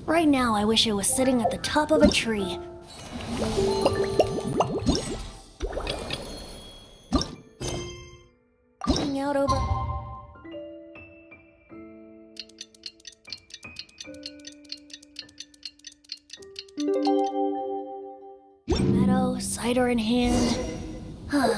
Right now, I wish I was sitting at the top of a tree. Hang out over... Meadow, cider in hand. Huh?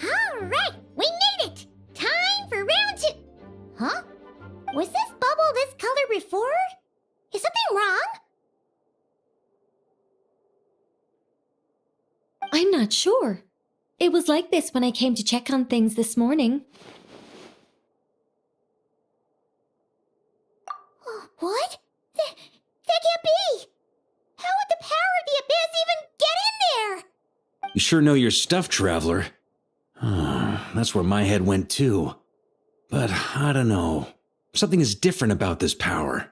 Alright, we made it! Time for round 2! Huh? Was this bubble this color before? Is something wrong? I'm not sure. It was like this when I came to check on things this morning. What? That can't be! How would the power of the abyss even get in there? You sure know your stuff, Traveler. That's where my head went too. But I don't know. Something is different about this power.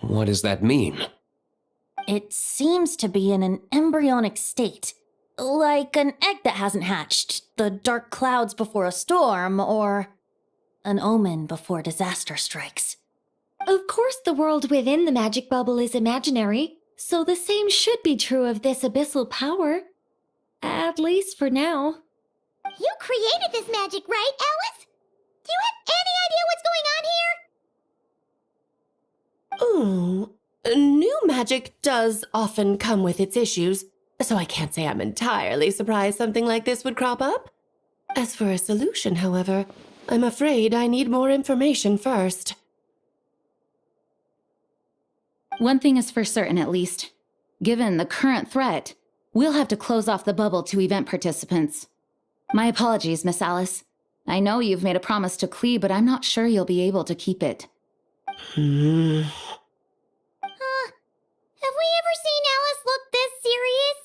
What does that mean? It seems to be in an embryonic state. Like an egg that hasn't hatched, the dark clouds before a storm, or an omen before disaster strikes. Of course, the world within the magic bubble is imaginary, so the same should be true of this abyssal power. At least for now. You created this magic, right, Alice? Do you have any idea what's going on here? New magic does often come with its issues, so I can't say I'm entirely surprised something like this would crop up. As for a solution, however, I'm afraid I need more information first. One thing is for certain, at least. Given the current threat, we'll have to close off the bubble to event participants. My apologies, Miss Alice. I know you've made a promise to Klee, but I'm not sure you'll be able to keep it. Have we ever seen Alice look this serious?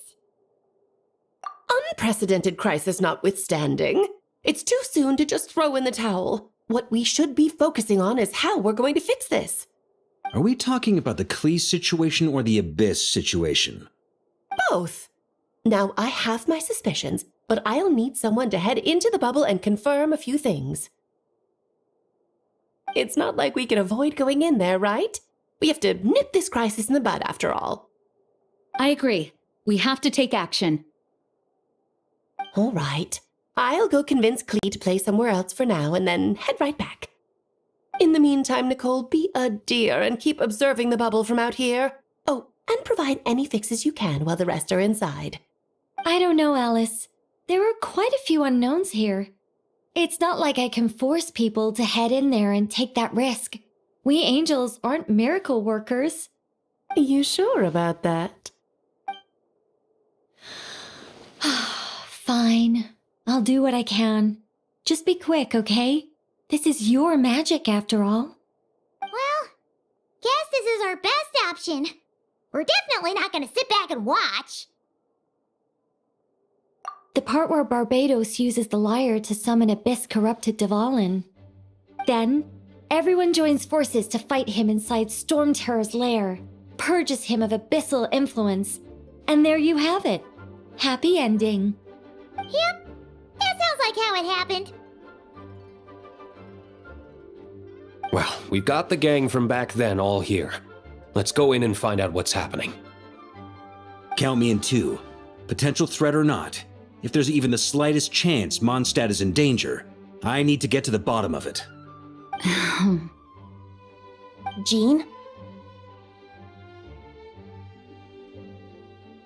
Unprecedented crisis notwithstanding, it's too soon to just throw in the towel. What we should be focusing on is how we're going to fix this. Are we talking about the Klee situation or the Abyss situation? Both. Now, I have my suspicions, but I'll need someone to head into the bubble and confirm a few things. It's not like we can avoid going in there, right? We have to nip this crisis in the bud, after all. I agree. We have to take action. All right. I'll go convince Klee to play somewhere else for now and then head right back. In the meantime, Nicole, be a dear and keep observing the bubble from out here. Oh, and provide any fixes you can while the rest are inside. I don't know, Alice. There are quite a few unknowns here. It's not like I can force people to head in there and take that risk. We angels aren't miracle workers. You sure about that? Fine. I'll do what I can. Just be quick, okay? This is your magic, after all. Well, guess this is our best option. We're definitely not gonna sit back and watch. The part where Barbados uses the lyre to summon abyss-corrupted Dvalin. Then, everyone joins forces to fight him inside Storm Terror's lair, purges him of abyssal influence, and there you have it. Happy ending. Yep, that sounds like how it happened. Well, we've got the gang from back then all here. Let's go in and find out what's happening. Count me in two. Potential threat or not. If there's even the slightest chance Mondstadt is in danger, I need to get to the bottom of it. Jean?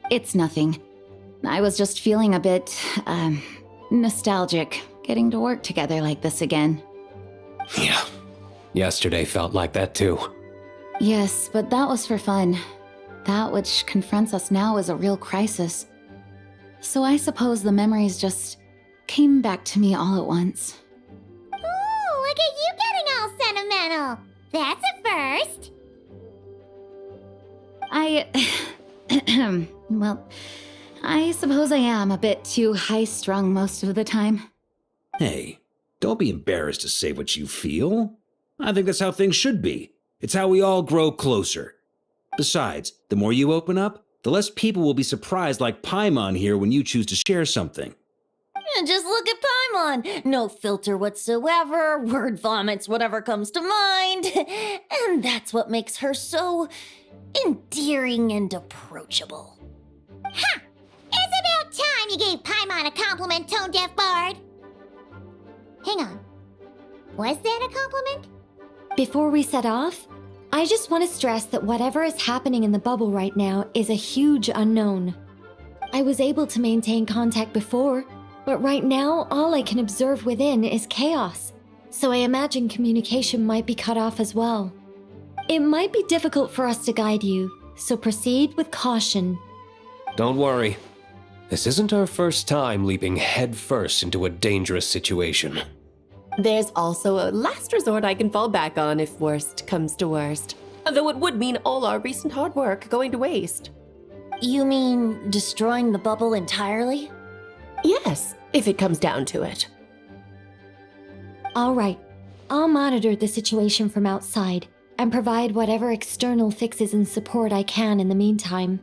It's nothing. I was just feeling a bit, nostalgic, getting to work together like this again. Yeah, yesterday felt like that too. Yes, but that was for fun. That which confronts us now is a real crisis. So I suppose the memories just came back to me all at once. Ooh, look at you getting all sentimental. That's a first. Well, I suppose I am a bit too high-strung most of the time. Hey, don't be embarrassed to say what you feel. I think that's how things should be. It's how we all grow closer. Besides, the more you open up, the less people will be surprised like Paimon here when you choose to share something. Just look at Paimon. No filter whatsoever, word vomits whatever comes to mind. And that's what makes her so endearing and approachable. Ha! It's about time you gave Paimon a compliment, Tone Deaf Bard. Hang on. Was that a compliment? Before we set off, I just want to stress that whatever is happening in the bubble right now is a huge unknown. I was able to maintain contact before, but right now all I can observe within is chaos, so I imagine communication might be cut off as well. It might be difficult for us to guide you, so proceed with caution. Don't worry. This isn't our first time leaping headfirst into a dangerous situation. There's also a last resort I can fall back on if worst comes to worst. Though it would mean all our recent hard work going to waste. You mean destroying the bubble entirely? Yes, if it comes down to it. All right, I'll monitor the situation from outside and provide whatever external fixes and support I can in the meantime.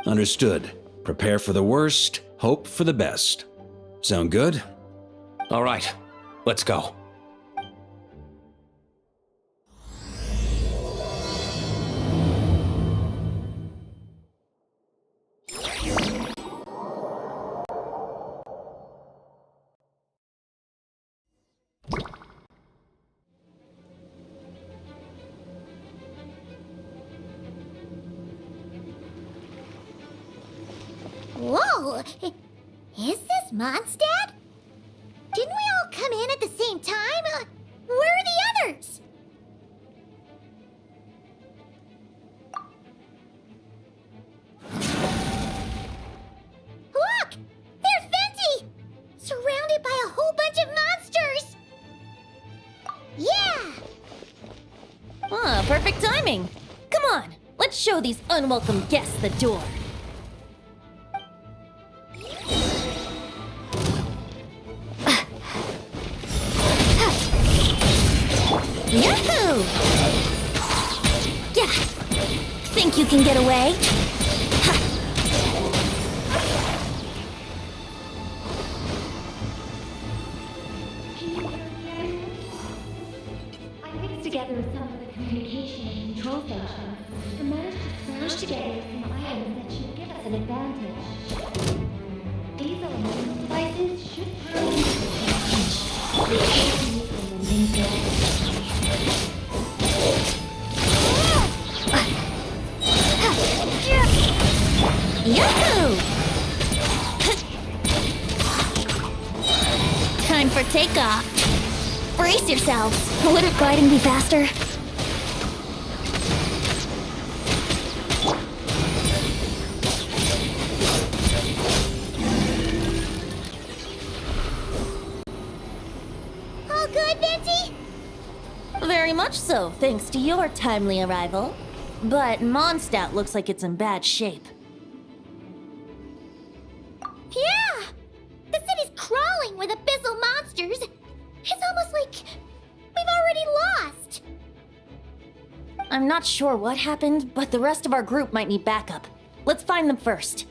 Understood. Prepare for the worst, hope for the best. Sound good? All right, let's go. Whoa! Is this Mondstadt? Didn't we all come in at the same time? Where are the others? Look! There's Venti! Surrounded by a whole bunch of monsters! Yeah! Ah, perfect timing. Come on, let's show these unwelcome guests the door. Yahoo! Yeah. Think you can get away? Ha. I mixed together some of the communication and control stations and managed to smash together some items that should give us an advantage. These electronic devices should turn into the change. Yahoo! Time for takeoff. Brace yourselves. Wouldn't gliding be faster? All good, Venti? Very much so, thanks to your timely arrival. But Mondstadt looks like it's in bad shape. Yeah! The city's crawling with abyssal monsters. It's almost like we've already lost. I'm not sure what happened, but the rest of our group might need backup. Let's find them first.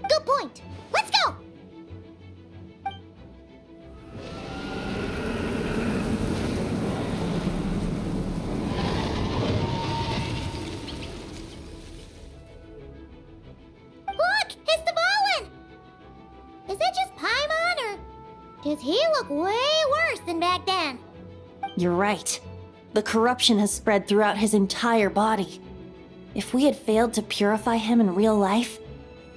Good point. Let's go! Look! It's the Volin! Is that just Paimon, or does he look way worse than back then? You're right. The corruption has spread throughout his entire body. If we had failed to purify him in real life,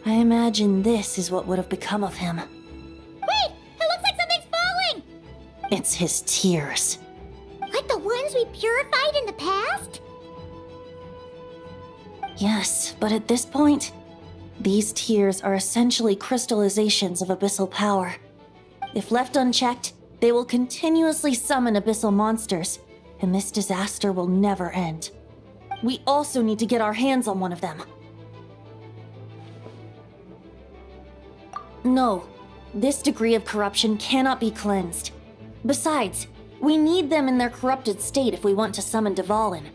I imagine this is what would have become of him. Wait! It looks like something's falling! It's his tears. Like the ones we purified in the past? Yes, but at this point, these tears are essentially crystallizations of abyssal power. If left unchecked, They will continuously summon abyssal monsters, and this disaster will never end. We also need to get our hands on one of them. No, this degree of corruption cannot be cleansed. Besides, we need them in their corrupted state if we want to summon Dvalin.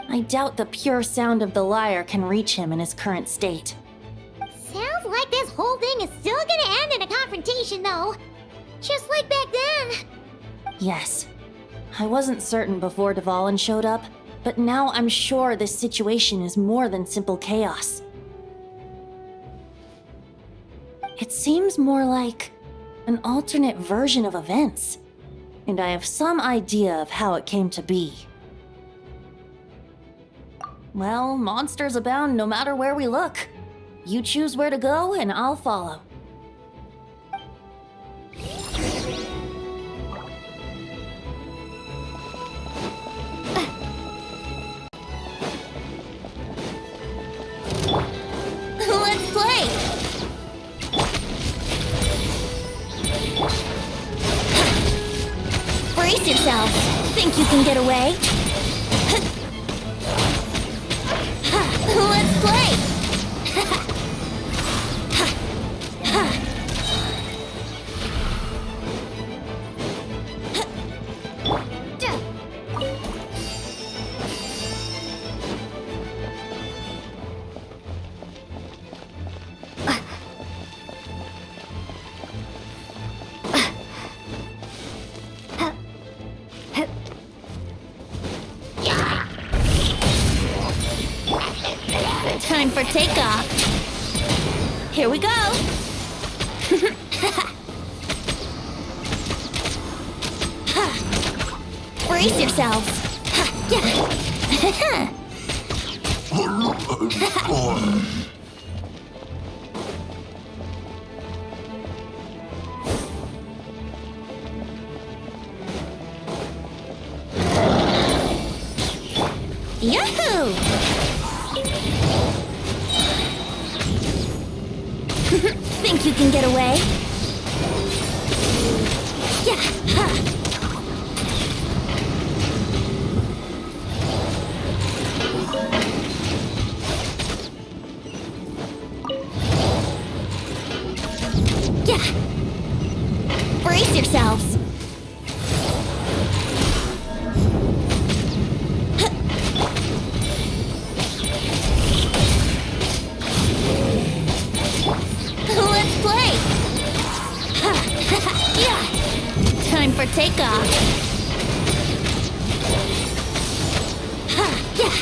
I doubt the pure sound of the lyre can reach him in his current state. Sounds like this whole thing is still gonna end in a confrontation, though. Just like back then. Yes. I wasn't certain before Dvalin showed up, but now I'm sure this situation is more than simple chaos. It seems more like an alternate version of events, and I have some idea of how it came to be. Well, monsters abound no matter where we look. You choose where to go, and I'll follow. Let's play! Brace yourself! Think you can get away? Let's play! Time for takeoff. Here we go. Brace yourselves. Yahoo! Think you can get away? Yeah. Yeah. Brace yourselves. Let's play! Yeah. Time for takeoff. Yeah.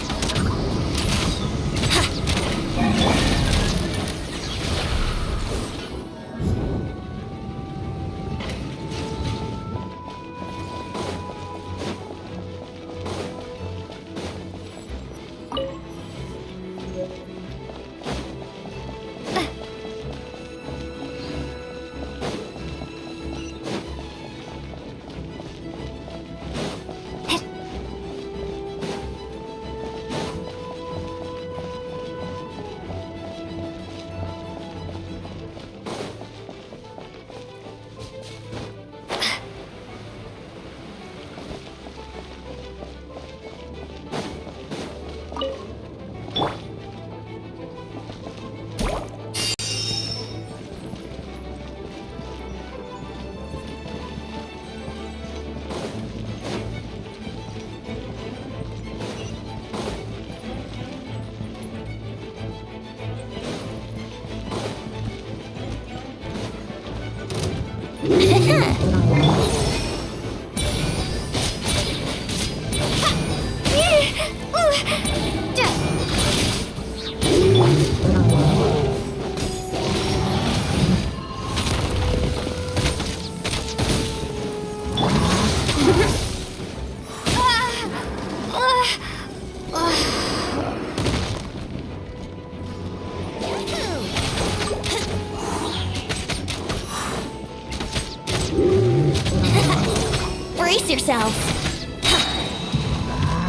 Brace yourself.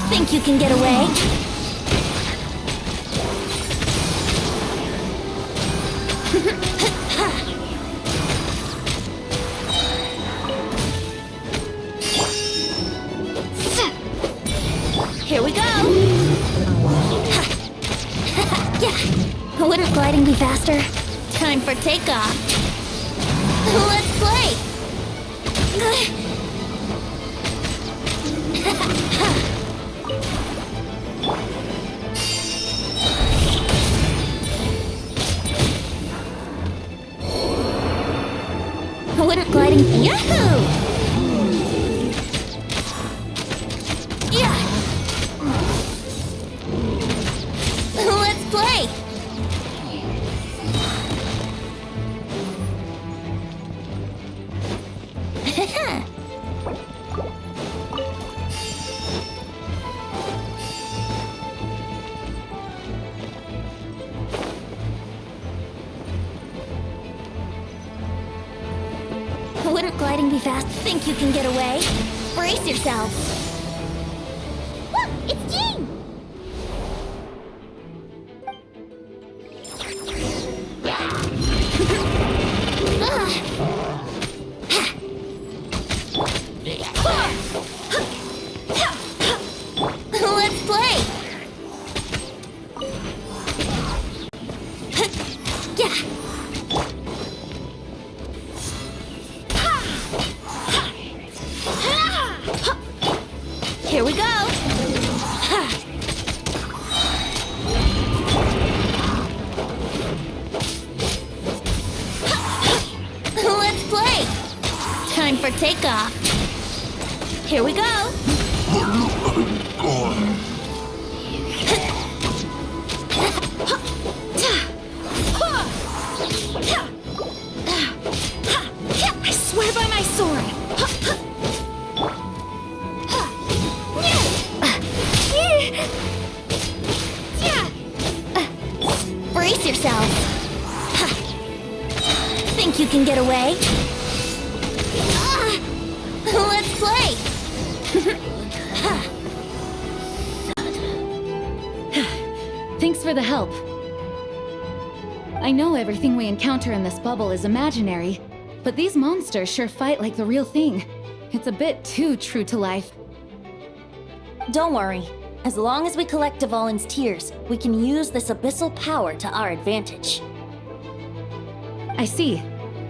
Think you can get away? faster? Time for takeoff. Let's play. Wouldn't gliding... Yahoo! Yeah! Let's play. Wouldn't gliding be fast? Think you can get away? Brace yourself. Look, it's Jean. Let's play. Yeah. Here we go! Let's play. Time for takeoff. Here we go! I swear by my sword! Brace yourself. Think you can get away? Let's play. Thanks for the help. I know everything we encounter in this bubble is imaginary, but these monsters sure fight like the real thing. It's a bit too true to life. Don't worry. As long as we collect Dvalin's tears, we can use this abyssal power to our advantage. I see.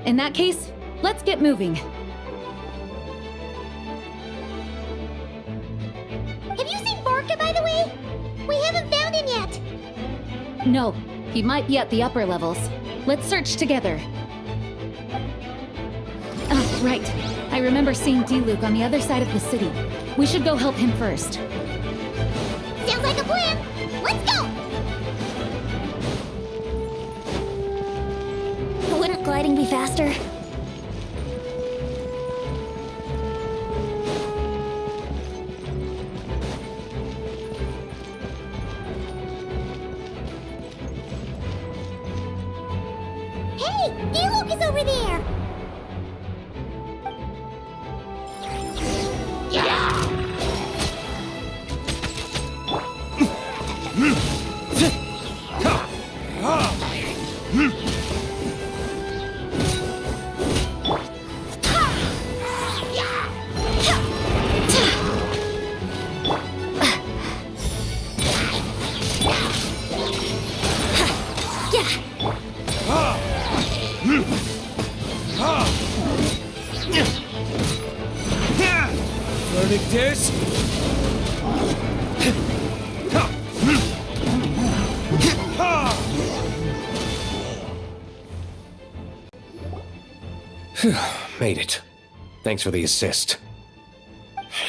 In that case, let's get moving. Have you seen Vorka, by the way? We haven't found him yet. No, he might be at the upper levels. Let's search together. Ah, right. I remember seeing D-Luke on the other side of the city. We should go help him first. Sounds like a plan. Let's go. Wouldn't gliding be faster? Hey, D-Luke is over there. Learning this? Made it. Thanks for the assist.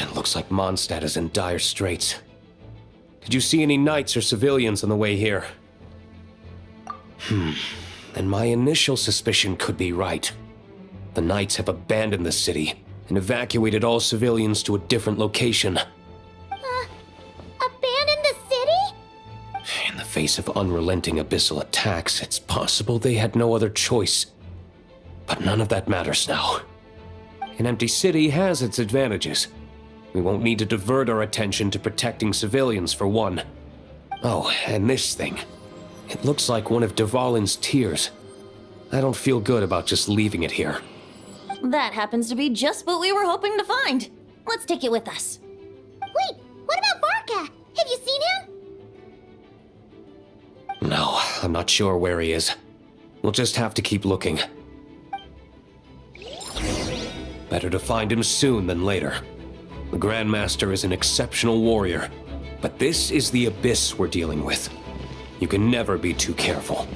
It looks like Mondstadt is in dire straits. Did you see any knights or civilians on the way here? Then my initial suspicion could be right. The knights have abandoned the city and evacuated all civilians to a different location. Abandon the city? In the face of unrelenting abyssal attacks, it's possible they had no other choice. But none of that matters now. An empty city has its advantages. We won't need to divert our attention to protecting civilians, for one. Oh, and this thing. It looks like one of Dvalin's tears. I don't feel good about just leaving it here. That happens to be just what we were hoping to find. Let's take it with us. Wait, what about Vorka? Have you seen him? No, I'm not sure where he is. We'll just have to keep looking. Better to find him soon than later. The Grandmaster is an exceptional warrior, but this is the abyss we're dealing with. You can never be too careful.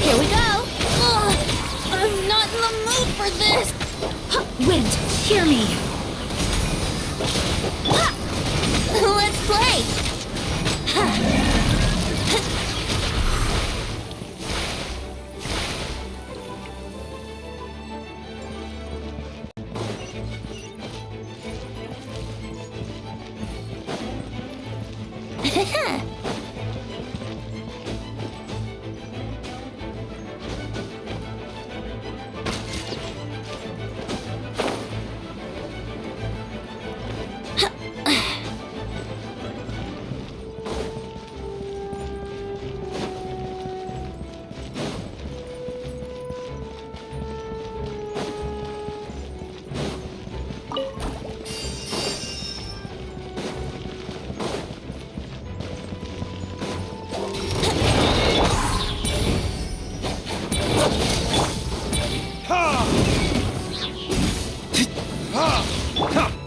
Here we go! Ugh, I'm not in the mood for this! Wind, hear me! Let's play!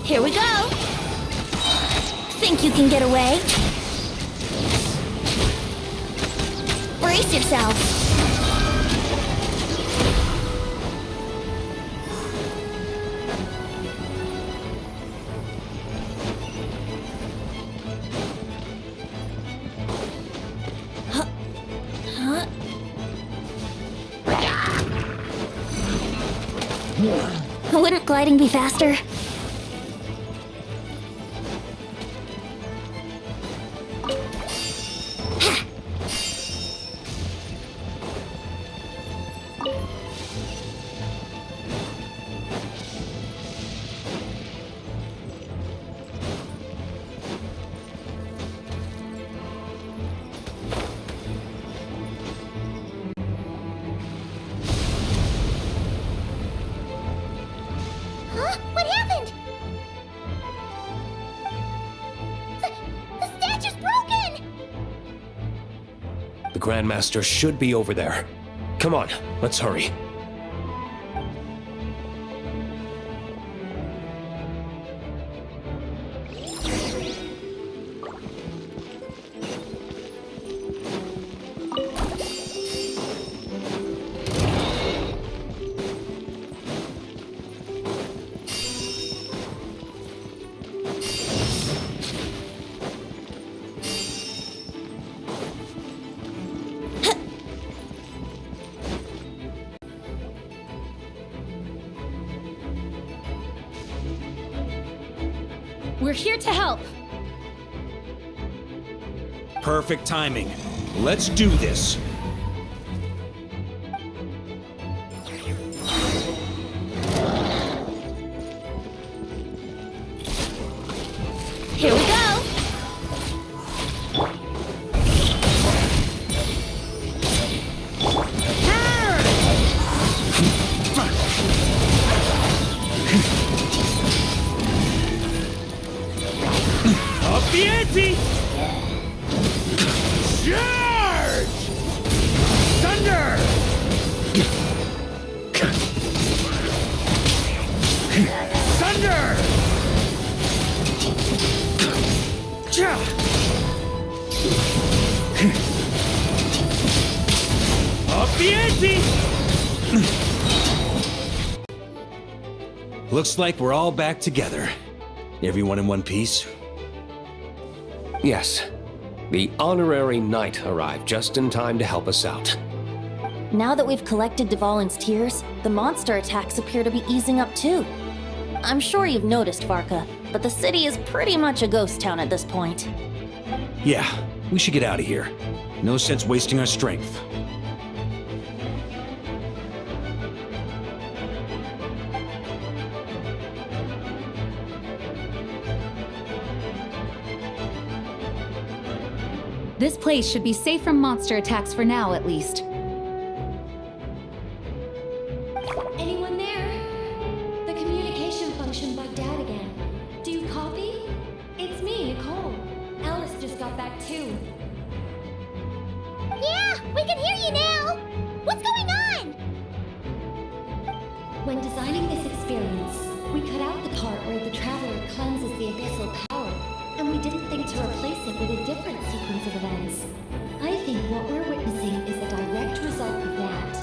Here we go! Think you can get away? Brace yourself! Wouldn't gliding be faster? Huh? What happened? The statue's broken! The Grandmaster should be over there. Come on, let's hurry. We're here to help. Perfect timing. Let's do this. Here we go! Up the ante! Charge! Thunder! Thunder! Cha! Up the ante! Looks like we're all back together. Everyone in one piece? Yes. The honorary knight arrived just in time to help us out. Now that we've collected Dvalin's tears, the monster attacks appear to be easing up too. I'm sure you've noticed, Varka, but the city is pretty much a ghost town at this point. Yeah, we should get out of here. No sense wasting our strength. This place should be safe from monster attacks for now, at least. Anyone there? The communication function bugged out again. Do you copy? It's me, Nicole. Alice just got back too. Yeah, we can hear you now! What's going on? When designing this experience, we cut out the part where the traveler cleanses the abyssal power, and we didn't think to replace it with a different sequence of events. I think what we're witnessing is a direct result of that.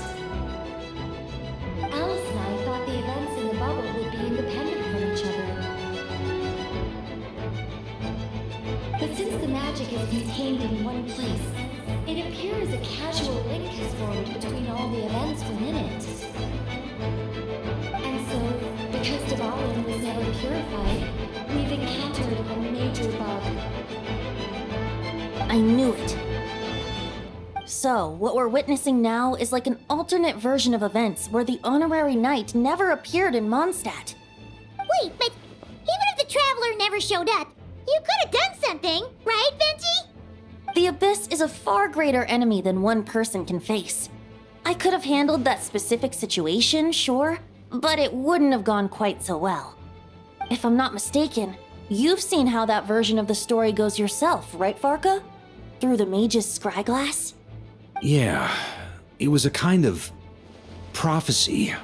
Alice and I thought the events in the bubble would be independent from each other. But since the magic is contained in one place, it appears a casual link has formed between all the events within it. And so, because Dvalin was never purified, we've encountered a major bug. I knew it. So, what we're witnessing now is like an alternate version of events where the honorary knight never appeared in Mondstadt. Wait, but even if the traveler never showed up, you could have done something, right, Venti? The Abyss is a far greater enemy than one person can face. I could have handled that specific situation, sure, but it wouldn't have gone quite so well. If I'm not mistaken, you've seen how that version of the story goes yourself, right, Varka? Through the mage's scryglass? Yeah, it was a kind of prophecy.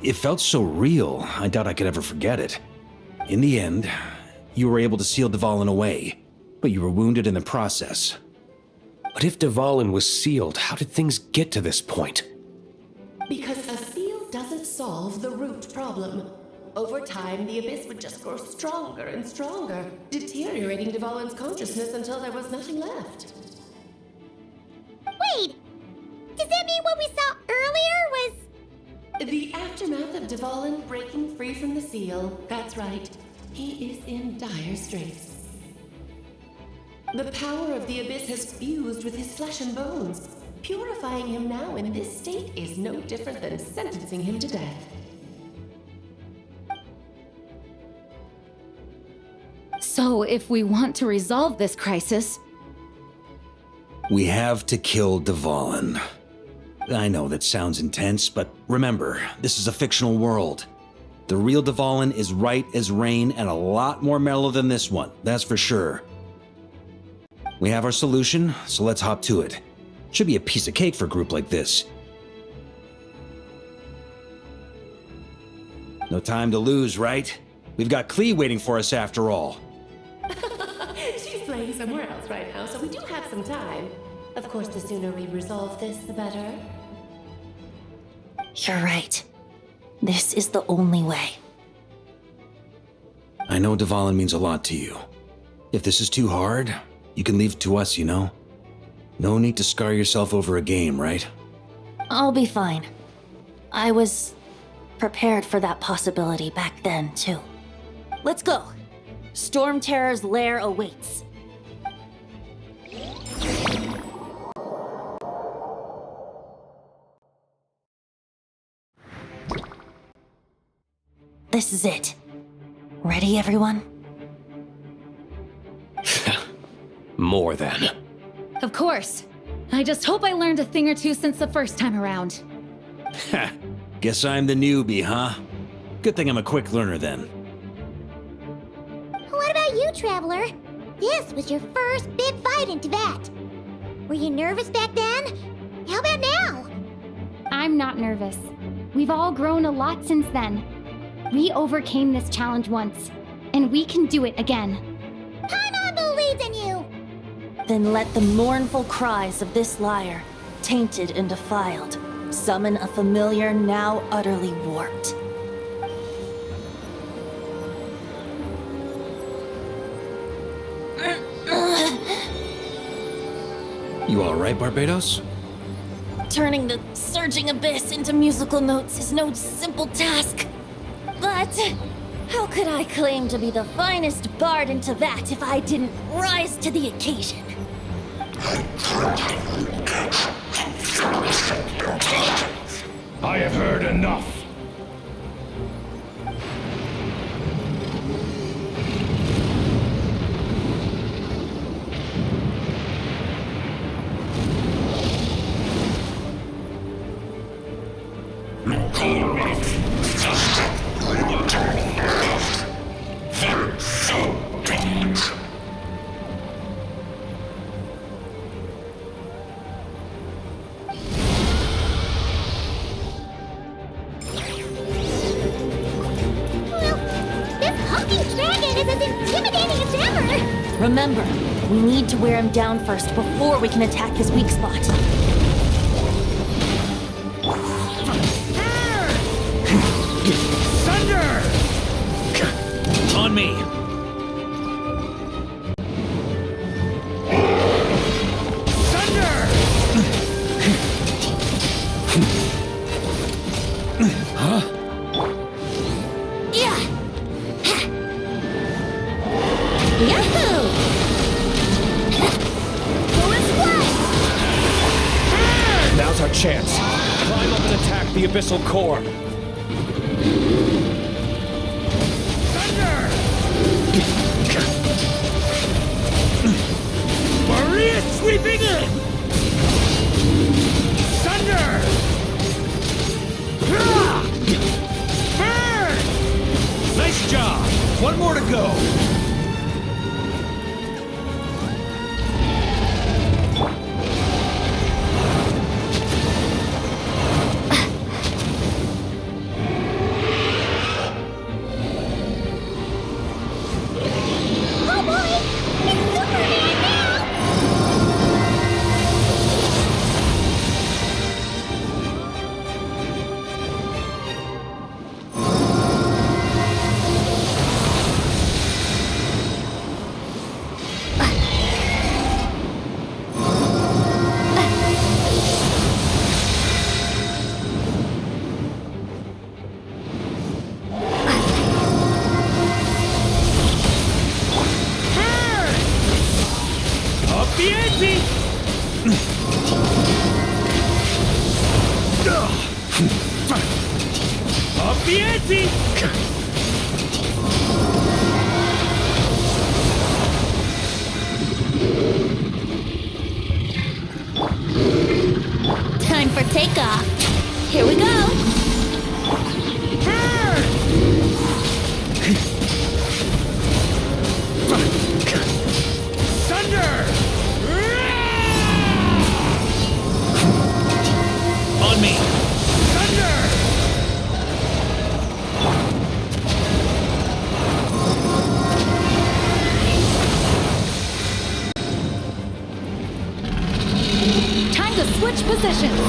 It felt so real, I doubt I could ever forget it. In the end, you were able to seal Dvalin away, but you were wounded in the process. But if Dvalin was sealed, how did things get to this point? Because a seal doesn't solve the root problem. Over time, the abyss would just grow stronger and stronger, deteriorating Dvalin's consciousness until there was nothing left. Wait, does that mean what we saw earlier was... The aftermath of Dvalin breaking free from the seal. That's right. He is in dire straits. The power of the abyss has fused with his flesh and bones. Purifying him now in this state is no different than sentencing him to death. So, if we want to resolve this crisis, We have to kill Dvalin. I know that sounds intense, but remember, this is a fictional world. The real Dvalin is right as rain and a lot more mellow than this one, that's for sure. We have our solution, so let's hop to it. Should be a piece of cake for a group like this. No time to lose, right? We've got Klee waiting for us after all. She's playing somewhere else right now, so we do have some time. Of course, the sooner we resolve this, the better. You're right. This is the only way. I know Dvalin means a lot to you. If this is too hard, you can leave it to us, you know? No need to scar yourself over a game, right? I'll be fine. I was prepared for that possibility back then, too. Let's go. Storm Terror's lair awaits. This is it. Ready, everyone? More than. of course. I just hope I learned a thing or two since the first time around. Ha! Guess I'm the newbie, huh? Good thing I'm a quick learner then. What about you, Traveler? This was your first big fight in Tibet. Were you nervous back then? How about now? I'm not nervous. We've all grown a lot since then. We overcame this challenge once, and we can do it again. Paimon believes in you! Then let the mournful cries of this lyre, tainted and defiled, summon a familiar now utterly warped. You alright, Barbados? Turning the surging abyss into musical notes is no simple task. But how could I claim to be the finest bard in Teyvat if I didn't rise to the occasion? I have heard enough. Remember, we need to wear him down first before we can attack his weak spot. Thunder! On me! Thunder! Yeah! Yahoo! Now's our chance. Climb up and attack the abyssal core. Thunder! Maria sweeping in! Thunder! Burn! Nice job! One more to go! Up the ante! Time for takeoff. Here we go. Thunder! On me! Thunder! Time to switch positions.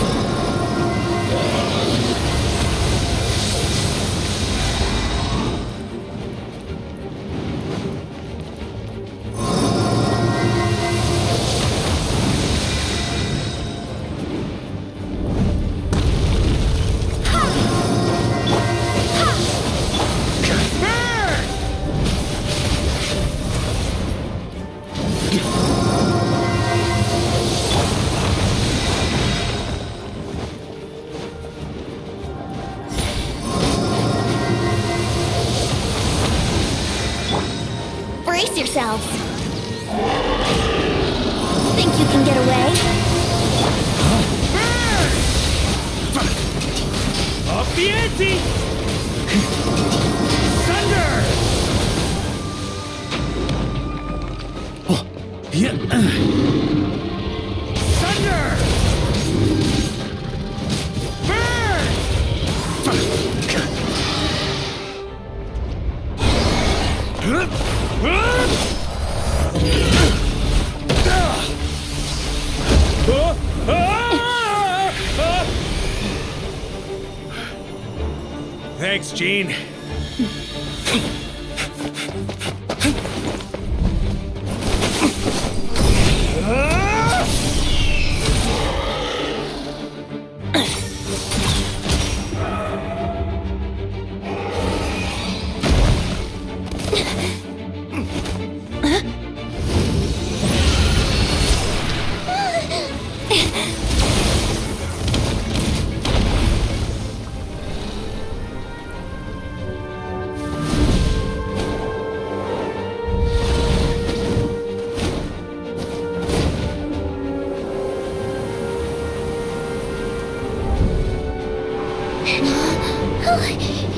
Brace yourselves. Think you can get away? Up the ante! Thunder! Yeah. Thunder! Thanks, Gene.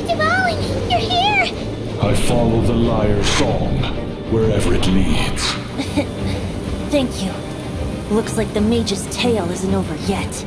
Dvalin, you're here! I follow the lyre's song, wherever it leads. Thank you. Looks like the mage's tale isn't over yet.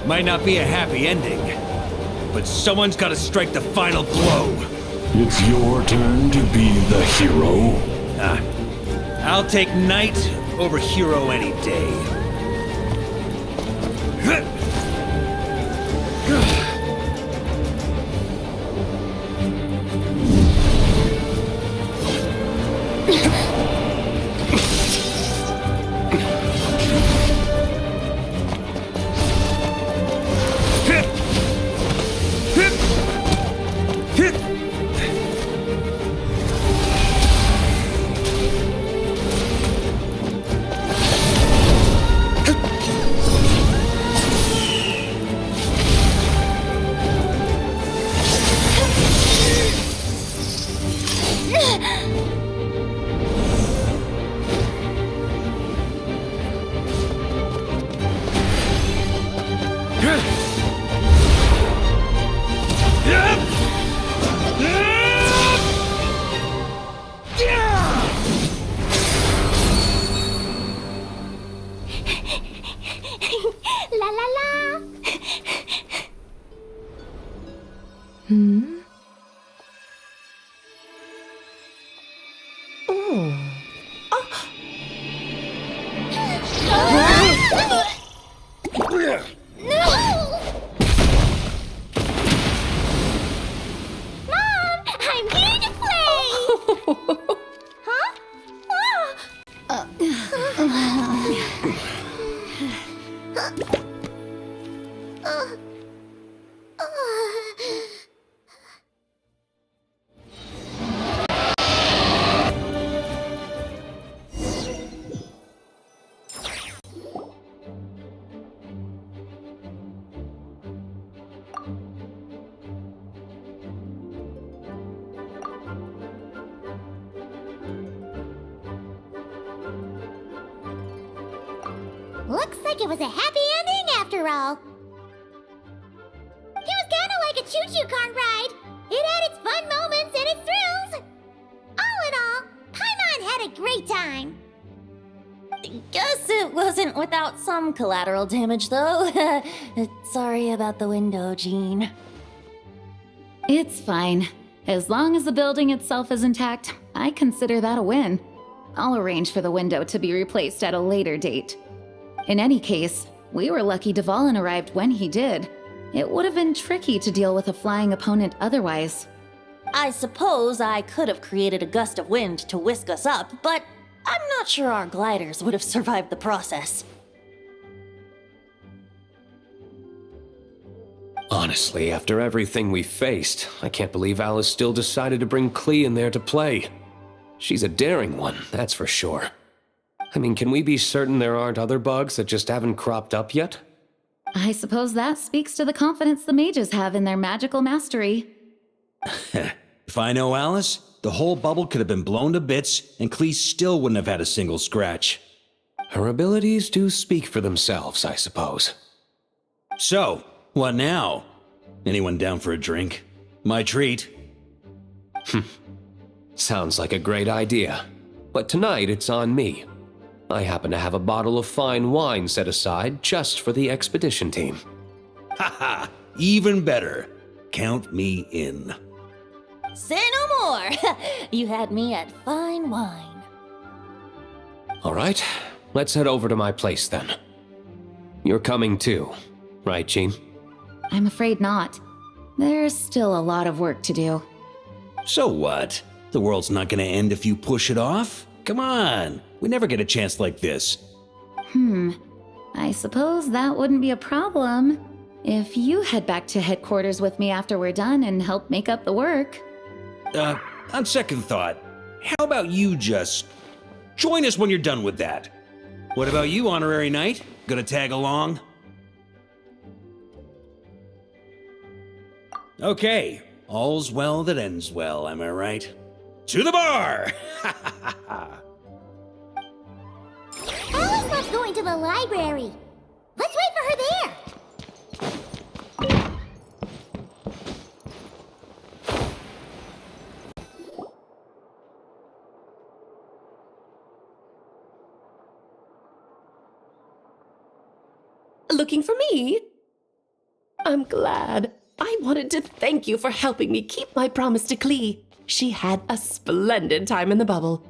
Might not be a happy ending, but someone's gotta strike the final blow. It's your turn to be the hero. I'll take knight over hero any day. La la la! Mom, I'm here to play! Huh? Looks like it was a happy ending after all. It was kind of like a choo-choo car ride. It had its fun moments and its thrills. All in all, Paimon had a great time. Guess it wasn't without some collateral damage, though. Sorry about the window, Jean. It's fine. As long as the building itself is intact, I consider that a win. I'll arrange for the window to be replaced at a later date. In any case, we were lucky Dvalin arrived when he did. It would have been tricky to deal with a flying opponent otherwise. I suppose I could have created a gust of wind to whisk us up, but I'm not sure our gliders would have survived the process. Honestly, after everything we faced, I can't believe Alice still decided to bring Klee in there to play. She's a daring one, that's for sure. I mean, can we be certain there aren't other bugs that just haven't cropped up yet? I suppose that speaks to the confidence the mages have in their magical mastery. If I know Alice, the whole bubble could have been blown to bits, and Klee still wouldn't have had a single scratch. Her abilities do speak for themselves, I suppose. So, what now? Anyone down for a drink? My treat. Sounds like a great idea. But tonight it's on me. I happen to have a bottle of fine wine set aside just for the expedition team. Haha, even better. Count me in. Say no more! You had me at fine wine. All right, Let's head over to my place then. You're coming too, right, Jean? I'm afraid not. There's still a lot of work to do. So what? The world's not gonna end if you push it off? Come on, we never get a chance like this. I suppose that wouldn't be a problem if you head back to headquarters with me after we're done and help make up the work. On second thought, how about you just join us when you're done with that? What about you, Honorary Knight? Gonna tag along? Okay, all's well that ends well, am I right? To the bar! Alice loves going to the library. Let's wait for her there. Looking for me? I'm glad. I wanted to thank you for helping me keep my promise to Klee. She had a splendid time in the bubble.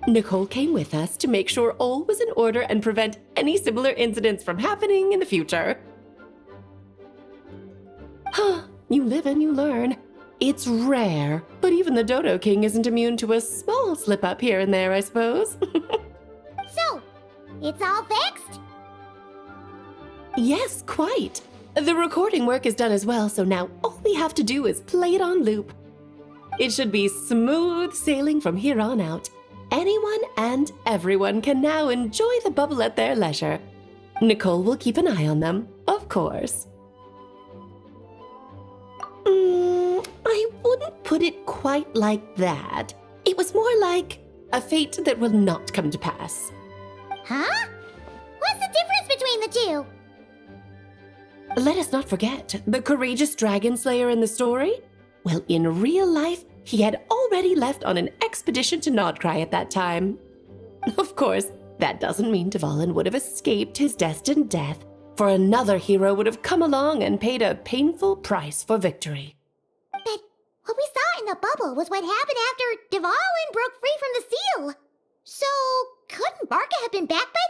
Nicole came with us to make sure all was in order and prevent any similar incidents from happening in the future. You live and you learn. It's rare, but even the Dodo King isn't immune to a small slip-up here and there, I suppose. So, it's all fixed? Yes, quite. The recording work is done as well, so now all we have to do is play it on loop. It should be smooth sailing from here on out. Anyone and everyone can now enjoy the bubble at their leisure. Nicole will keep an eye on them, of course. I wouldn't put it quite like that. It was more like a fate that will not come to pass. Huh? What's the difference between the two? Let us not forget the courageous dragon slayer in the story. Well, in real life, he had already left on an expedition to Nodcry at that time. Of course, that doesn't mean Dvalin would have escaped his destined death, for another hero would have come along and paid a painful price for victory. But what we saw in the bubble was what happened after Dvalin broke free from the seal. So, couldn't Barca have been back by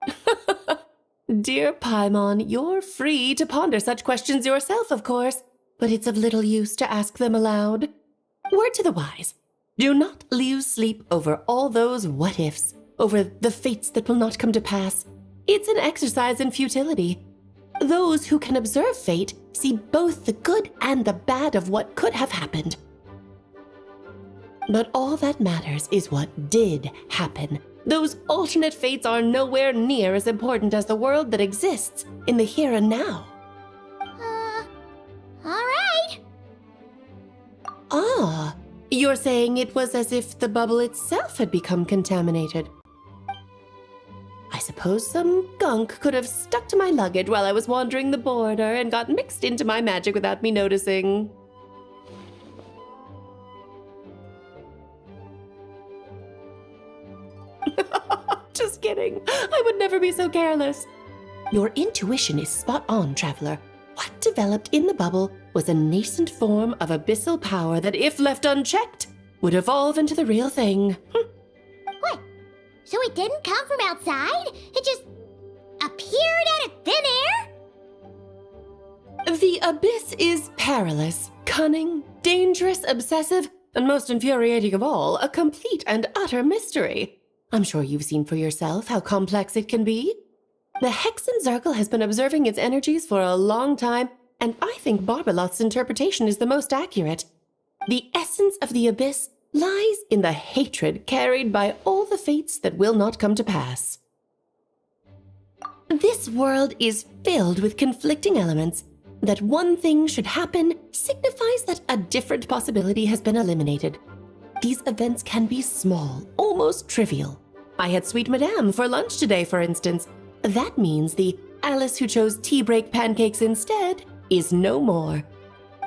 then? Dear Paimon, you're free to ponder such questions yourself, of course, but it's of little use to ask them aloud. Word to the wise, do not lose sleep over all those what-ifs, over the fates that will not come to pass. It's an exercise in futility. Those who can observe fate see both the good and the bad of what could have happened. But all that matters is what did happen. Those alternate fates are nowhere near as important as the world that exists in the here and now. Alright. Ah, you're saying it was as if the bubble itself had become contaminated. I suppose some gunk could have stuck to my luggage while I was wandering the border and got mixed into my magic without me noticing. Just kidding. I would never be so careless. Your intuition is spot on, Traveler. What developed in the bubble was a nascent form of abyssal power that, if left unchecked, would evolve into the real thing. What? So it didn't come from outside? It just appeared out of thin air? The abyss is perilous, cunning, dangerous, obsessive, and most infuriating of all, a complete and utter mystery. I'm sure you've seen for yourself how complex it can be. The Hexen Circle has been observing its energies for a long time, and I think Barbalot's interpretation is the most accurate. The essence of the abyss lies in the hatred carried by all the fates that will not come to pass. This world is filled with conflicting elements. That one thing should happen signifies that a different possibility has been eliminated. These events can be small, almost trivial. I had Sweet Madame for lunch today, for instance. That means the Alice who chose tea break pancakes instead is no more.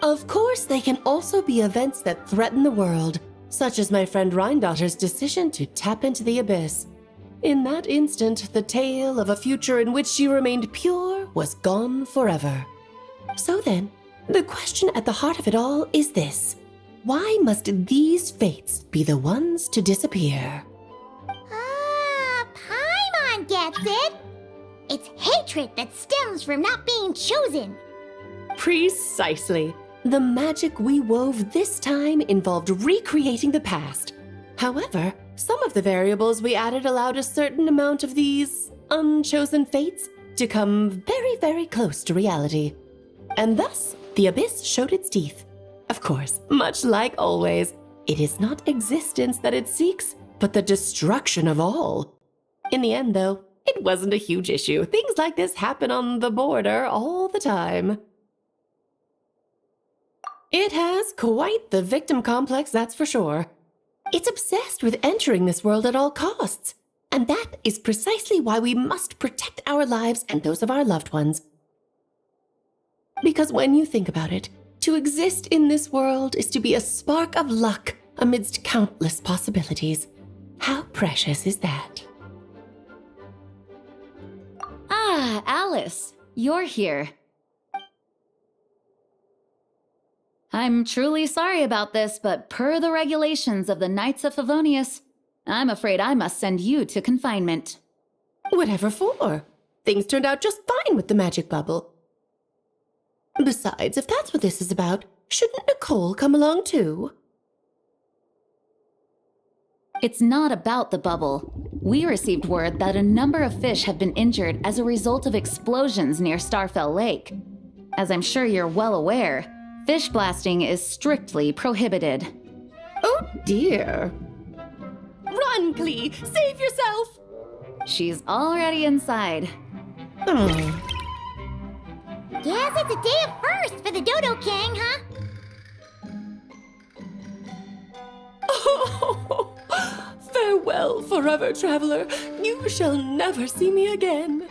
Of course, they can also be events that threaten the world, such as my friend Rhindotter's decision to tap into the abyss. In that instant, the tale of a future in which she remained pure was gone forever. So then, the question at the heart of it all is this. Why must these fates be the ones to disappear? that's it. It's hatred that stems from not being chosen. Precisely. The magic we wove this time involved recreating the past. However, some of the variables we added allowed a certain amount of these unchosen fates to come very, very close to reality. And thus, the abyss showed its teeth. Of course, much like always, it is not existence that it seeks, but the destruction of all. In the end, though, it wasn't a huge issue. Things like this happen on the border all the time. It has quite the victim complex, that's for sure. It's obsessed with entering this world at all costs. And that is precisely why we must protect our lives and those of our loved ones. Because when you think about it, to exist in this world is to be a spark of luck amidst countless possibilities. How precious is that? Ah, Alice, you're here. I'm truly sorry about this, but per the regulations of the Knights of Favonius, I'm afraid I must send you to confinement. Whatever for? Things turned out just fine with the magic bubble. Besides, if that's what this is about, shouldn't Nicole come along too? It's not about the bubble. We received word that a number of fish have been injured as a result of explosions near Starfell Lake. As I'm sure you're well aware, fish blasting is strictly prohibited. Oh dear. Run, Klee! Save yourself! She's already inside. Guess it's a day of first for the Dodo King, huh? Oh, farewell, forever traveler. You shall never see me again.